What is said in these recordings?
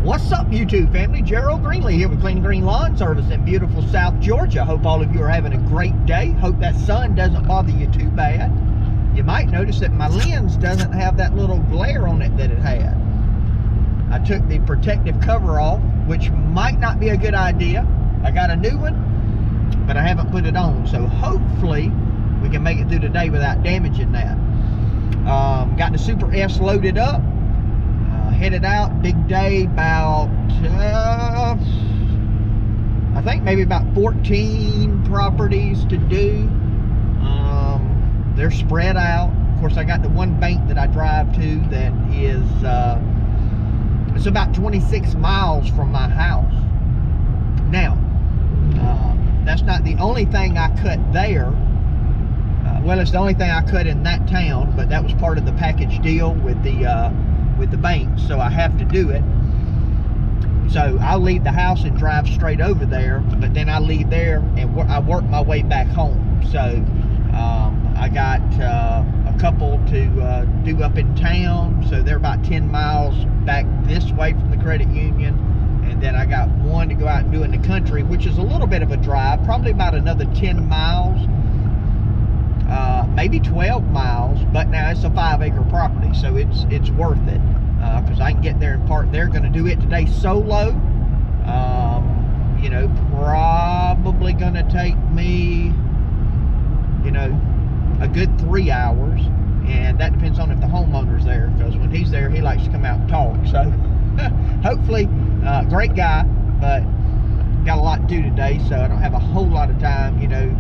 What's up, YouTube family? Gerald Greenlee here with Clean Green Lawn Service in beautiful South Georgia. Hope all of you are having a great day. Hope that sun doesn't bother you too bad. You might notice that my lens doesn't have that little glare on it that it had. I took the protective cover off, which might not be a good idea. I got a new one, but I haven't put it on. So hopefully we can make it through the day without damaging that. Got the Super S loaded up. Headed out, big day, about I think maybe about 14 properties to do. They're spread out. Of course, I got the one bank that I drive to that is it's about 26 miles from my house. Now, that's not the only thing I cut there. Well, it's the only thing I cut in that town, but that was part of the package deal with the bank, so I have to do it. So I'll leave the house and drive straight over there, but then I leave there and I work my way back home. So I got a couple to do up in town, so they're about 10 miles back this way from the credit union, and then I got one to go out and do in the country, which is a little bit of a drive, probably about another 10 miles, maybe 12 miles, but now it's a 5-acre property, so it's worth it, because I can get there and park. They're going to do it today solo. You know, probably going to take me, you know, a good 3 hours, and that depends on if the homeowner's there, because when he's there, he likes to come out and talk. So hopefully, great guy, but got a lot to do today, so I don't have a whole lot of time, you know,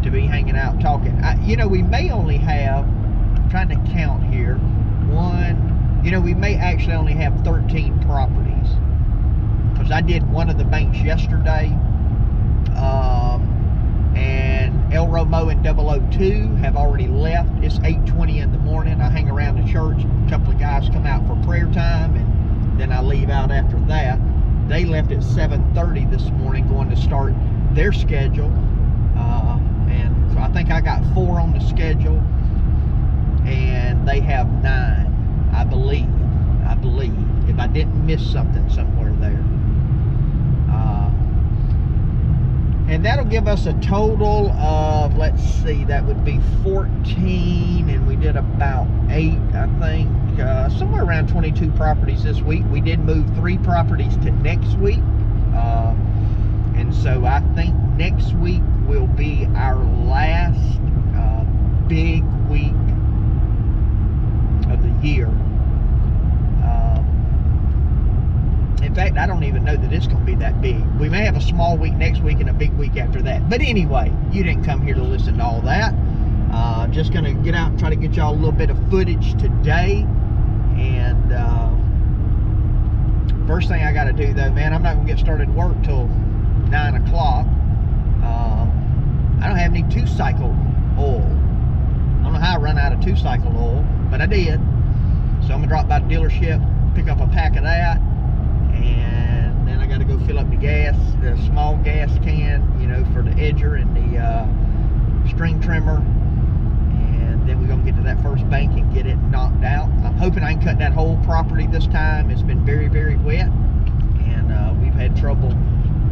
to be hanging out talking. You know, we may only have, I'm trying to count here, we may actually only have 13 properties, because I did one of the banks yesterday, and El Romo and 002 have already left. It's 8:20 in the morning. I hang around the church, a couple of guys come out for prayer time, and then I leave out after that. They left at 7:30 this morning, going to start their schedule. And so I think I got 4 on the schedule, and they have 9, I believe, if I didn't miss something somewhere there. And that'll give us a total of, let's see, that would be 14, and we did about 8, I think, somewhere around 22 properties this week. We did move 3 properties to next week, and so I think next week will be our last big week of the year. In fact, I don't even know that it's going to be that big. We may have a small week next week and a big week after that. But anyway, you didn't come here to listen to all that. Just going to get out and try to get y'all a little bit of footage today. And first thing I got to do, though, man, I'm not going to get started work till 9 o'clock. I don't have any 2-cycle oil. I don't know how I run out of 2-cycle oil, but I did. So I'm going to drop by the dealership, pick up a pack of that, and then I got to go fill up the gas, the small gas can, you know, for the edger and the string trimmer, and then we're going to get to that first bank and get it knocked out. I'm hoping I can cut that whole property this time. It's been very, very wet, and we've had trouble,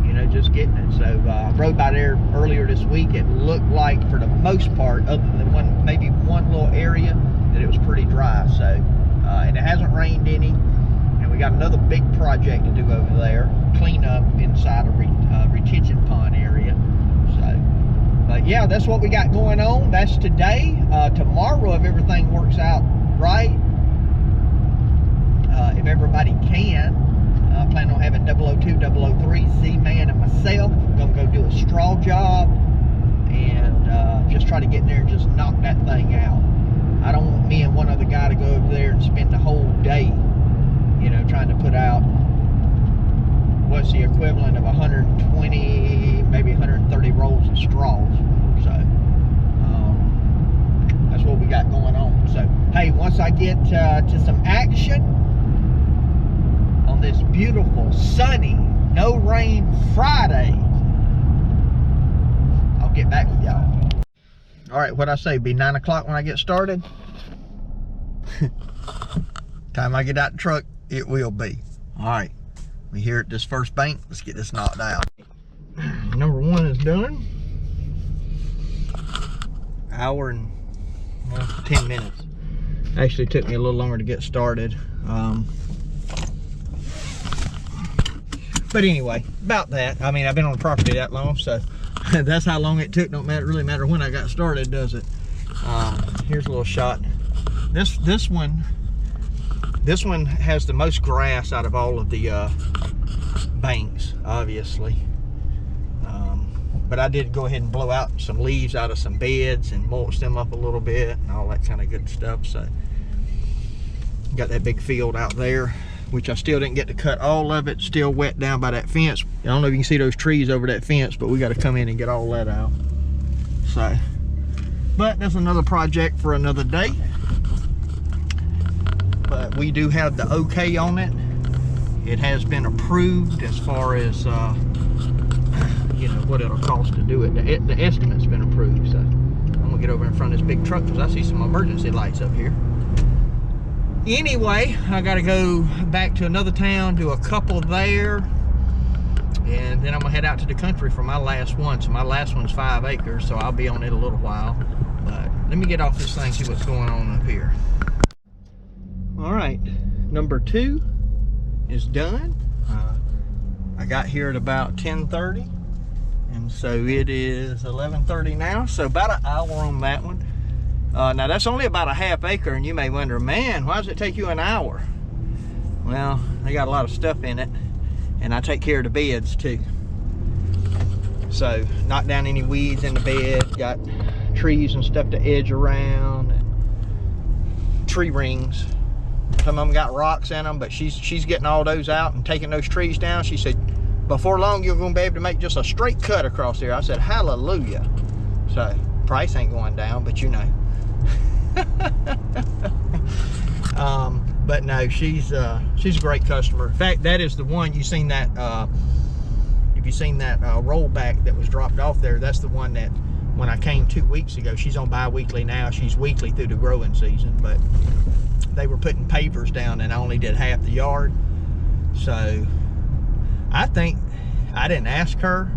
you know, just getting it. So I rode by there earlier this week. It looked like, for the most part, other than maybe one little area, that it was pretty dry. So and it hasn't rained any, and we got another big project to do over there, clean up inside a retention pond area. So, but yeah, that's what we got going on. That's today. Tomorrow, if everything works out right, if everybody can, I plan on having 002, 003, Z-Man, and myself. We're going to go do a straw job and just try to get in there and just knock that thing out. I don't want me and one other guy to go over there and spend the whole day, you know, trying to put out what's the equivalent of 120, maybe 130 rolls of straws. So that's what we got going on. So hey, once I get to some action on this beautiful, sunny, no rain Friday, I'll get back with y'all. All right, what'd I say? Be 9 o'clock when I get started? Time I get out the truck, it will be. All right, we here at this first bank. Let's get this knocked out. Number 1 is done. Hour and 10 minutes. Actually took me a little longer to get started. But anyway, about that. I mean, I've been on the property that long, so that's how long it took. Don't really matter when I got started, does it? Here's a little shot. This one has the most grass out of all of the banks, obviously. But I did go ahead and blow out some leaves out of some beds and mulch them up a little bit and all that kind of good stuff. So got that big field out there, which I still didn't get to cut all of it. Still wet down by that fence. I don't know if you can see those trees over that fence, but we got to come in and get all that out. So, but that's another project for another day. But we do have the okay on it. It has been approved as far as you know, what it'll cost to do it. The estimate's been approved. So I'm gonna get over in front of this big truck because I see some emergency lights up here. Anyway, I gotta go back to another town, do a couple there, and then I'm gonna head out to the country for my last one. So my last one's 5 acres, so I'll be on it a little while. But let me get off this thing, see what's going on up here. All right, number 2 is done. I got here at about 10:30, and so it is 11:30 now, so about an hour on that one. Now that's only about a ½ acre, and you may wonder, man, why does it take you an hour? Well, they got a lot of stuff in it, and I take care of the beds too. So knock down any weeds in the bed, got trees and stuff to edge around, and tree rings. Some of them got rocks in them, but she's getting all those out and taking those trees down. She said, before long, you're going to be able to make just a straight cut across there. I said, hallelujah. So price ain't going down, but you know. But no, she's a great customer. In fact, that is the one you seen that. If you seen that rollback that was dropped off there, that's the one that when I came 2 weeks ago. She's on bi-weekly now. She's weekly through the growing season, but they were putting pavers down and I only did half the yard. So I think, I didn't ask her,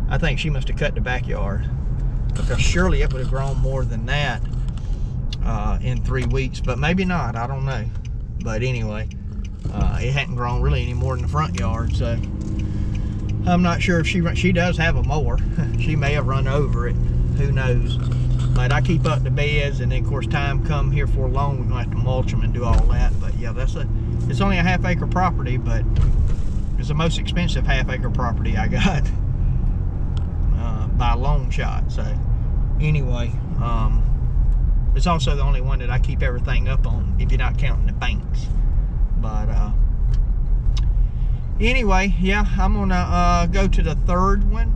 I think she must have cut the backyard, because surely it would have grown more than that in 3 weeks, but maybe not, I don't know. But anyway, it hadn't grown really any more than the front yard, so I'm not sure if she does have a mower. She may have run over it, who knows. But I keep up the beds, and then of course time come here for long, we're gonna have to mulch them and do all that. But yeah, it's only a ½ acre property, but it's the most expensive ½ acre property I got by a long shot. So anyway, it's also the only one that I keep everything up on, if you're not counting the banks. But anyway, yeah, I'm gonna go to the 3rd one,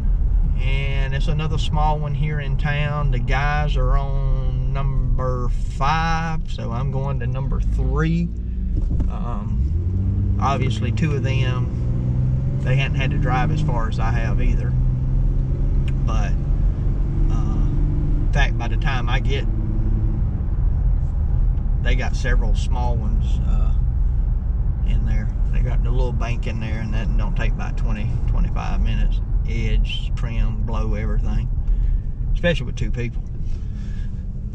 and it's another small one here in town. The guys are on number 5, so I'm going to number 3. Obviously 2 of them, they hadn't had to drive as far as I have either. But in fact, by the time I get, they got several small ones in there. They got the little bank in there, and that don't take about 20-25 minutes. Edge, trim, blow, everything, especially with 2 people.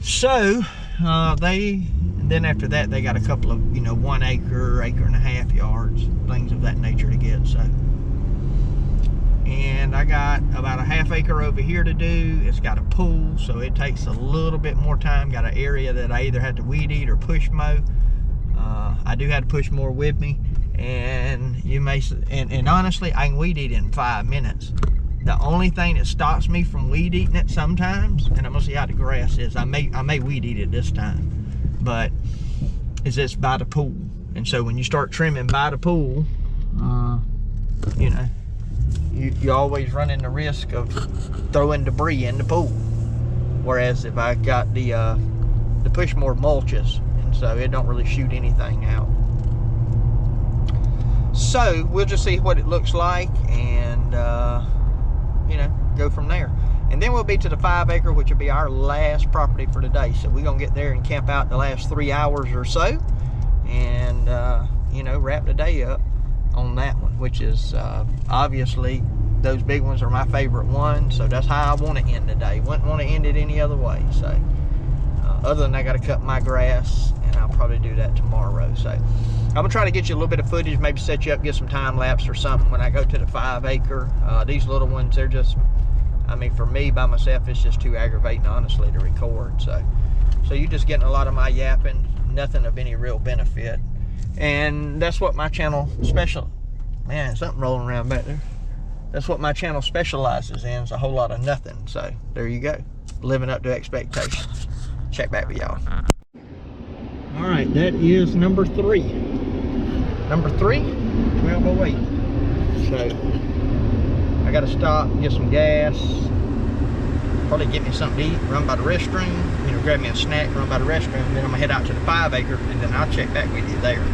So then after that, they got a couple of, you know, 1 acre, acre and a half yards, things of that nature to get. So, and I got about a ½ acre over here to do. It's got a pool, so it takes a little bit more time. Got an area that I either had to weed eat or push mow. I do have to push more with me, and you may, and honestly, I can weed eat in 5 minutes. The only thing that stops me from weed eating it sometimes, and I'm gonna see how the grass is. I may weed eat it this time, but is it's by the pool. And so when you start trimming by the pool, you know, you always running the risk of throwing debris in the pool. Whereas if I got the pushmore mulches, and so it don't really shoot anything out. So we'll just see what it looks like, and you know, go from there. And then we'll be to the 5 acre, which will be our last property for today. So we're gonna get there and camp out the last 3 hours or so, and you know, wrap the day up. on that one, which is obviously those big ones are my favorite ones, so that's how I want to end the day. Wouldn't want to end it any other way. So other than I got to cut my grass, and I'll probably do that tomorrow. So I'm gonna try to get you a little bit of footage, maybe set you up, get some time lapse or something when I go to the 5 acre. These little ones, they're just, I mean, for me by myself, it's just too aggravating, honestly, to record. So you're just getting a lot of my yapping, nothing of any real benefit. And that's what my channel man, something rolling around back there. That's what my channel specializes in, is a whole lot of nothing. So there you go, living up to expectations. Check back with y'all. All right, that is number 3. Number 3, 1208. So I gotta stop, get some gas, probably get me something to eat, run by the restroom, you know, grab me a snack, run by the restroom, then I'm gonna head out to the 5 acre, and then I'll check back with you there.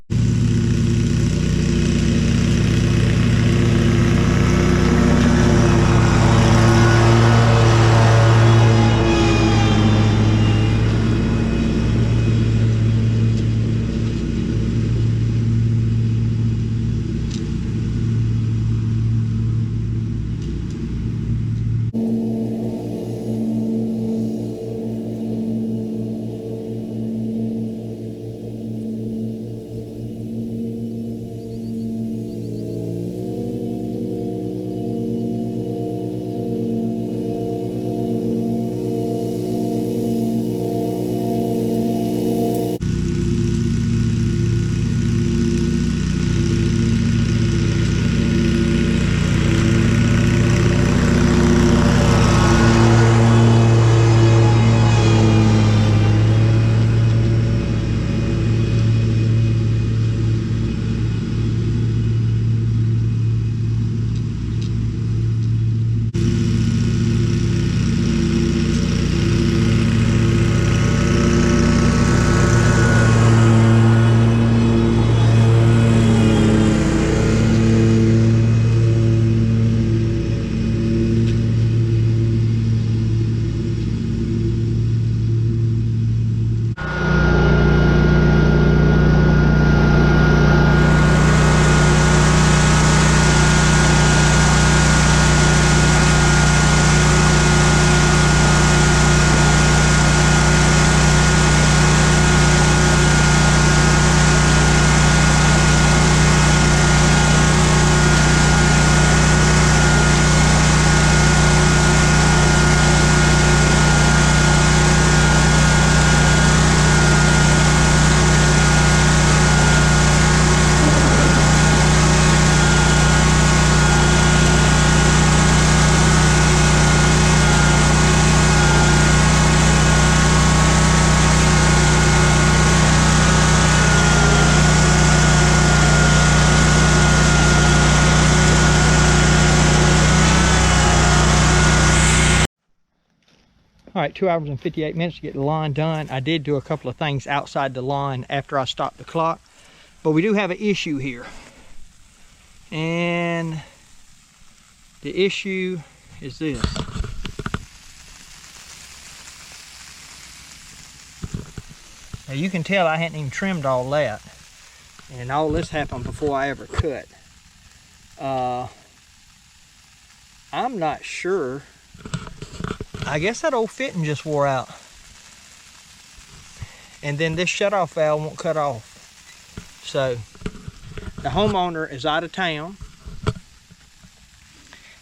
All right, 2 hours and 58 minutes to get the lawn done. I did do a couple of things outside the lawn after I stopped the clock, but we do have an issue here. And the issue is this. Now you can tell I hadn't even trimmed all that. And all this happened before I ever cut. I'm not sure. I guess that old fitting just wore out. And then this shutoff valve won't cut off. So the homeowner is out of town.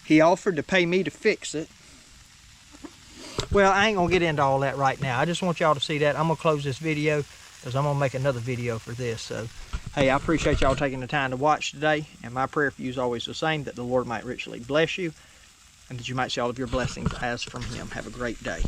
He offered to pay me to fix it. Well, I ain't gonna get into all that right now. I just want y'all to see that. I'm gonna close this video because I'm gonna make another video for this. So, hey, I appreciate y'all taking the time to watch today. And my prayer for you is always the same, that the Lord might richly bless you, and that you might see all of your blessings as from Him. Have a great day.